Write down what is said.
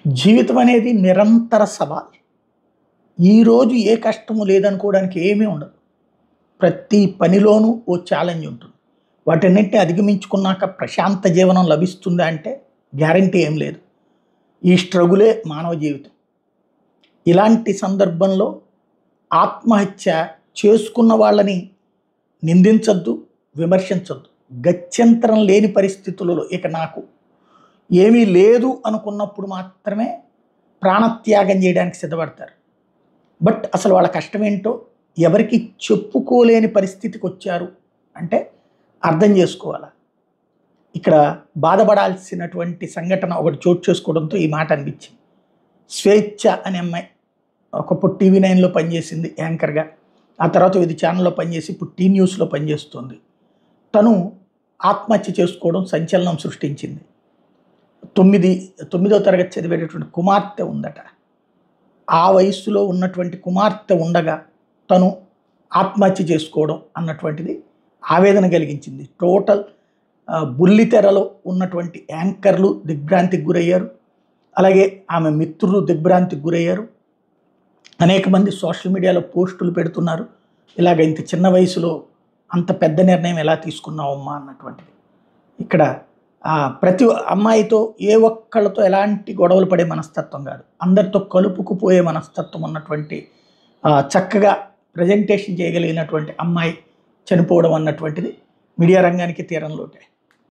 జీవితం అనేది నిరంతర సవాల్. ఈరోజు ఏ కష్టము లేదనుకోవడానికి ఏమీ ఉండదు. ప్రతి పనిలోనూ ఓ ఛాలెంజ్ ఉంటుంది. వాటన్నిటిని అధిగమించుకున్నాక ప్రశాంత జీవనం లభిస్తుందా అంటే గ్యారంటీ ఏం లేదు. ఈ స్ట్రగులే మానవ జీవితం. ఇలాంటి సందర్భంలో ఆత్మహత్య చేసుకున్న వాళ్ళని నిందించొద్దు, విమర్శించొద్దు. గత్యంతరం లేని పరిస్థితులలో ఇక నాకు ఏమీ లేదు అనుకున్నప్పుడు మాత్రమే ప్రాణత్యాగం చేయడానికి సిద్ధపడతారు. బట్ అసలు వాళ్ళ కష్టం ఏంటో ఎవరికి చెప్పుకోలేని పరిస్థితికి వచ్చారు అంటే అర్థం చేసుకోవాలి. ఇక్కడ బాధపడాల్సినటువంటి సంఘటన ఒకటి చోటు చేసుకోవడంతో ఈ మాట అనిపించింది. స్వేచ్ఛ అనే అమ్మాయి ఒకప్పుడు TV9లో పనిచేసింది యాంకర్గా. ఆ తర్వాత వివిధ ఛానల్లో పనిచేసి ఇప్పుడు టీ న్యూస్లో పనిచేస్తుంది. తను ఆత్మహత్య చేసుకోవడం సంచలనం సృష్టించింది. తొమ్మిదో తరగతి చదివేటటువంటి కుమార్తె ఉందట. ఆ వయస్సులో ఉన్నటువంటి కుమార్తె ఉండగా తను ఆత్మహత్య చేసుకోవడం అన్నటువంటిది ఆవేదన కలిగించింది. టోటల్ బుల్లితెరలో ఉన్నటువంటి యాంకర్లు దిగ్భ్రాంతికి గురయ్యారు. అలాగే ఆమె మిత్రులు దిగ్భ్రాంతికి గురయ్యారు. అనేక మంది సోషల్ మీడియాలో పోస్టులు పెడుతున్నారు. ఇలాగ ఇంత చిన్న వయసులో అంత పెద్ద నిర్ణయం ఎలా తీసుకున్నావమ్మా అన్నటువంటిది. ఇక్కడ ప్రతి అమ్మాయితో ఏ ఒక్కళ్ళతో ఎలాంటి గొడవలు పడే మనస్తత్వం కాదు, అందరితో కలుపుకుపోయే మనస్తత్వం ఉన్నటువంటి చక్కగా ప్రజెంటేషన్ చేయగలిగినటువంటి అమ్మాయి చనిపోవడం అన్నటువంటిది మీడియా రంగానికి తీరంలోటే.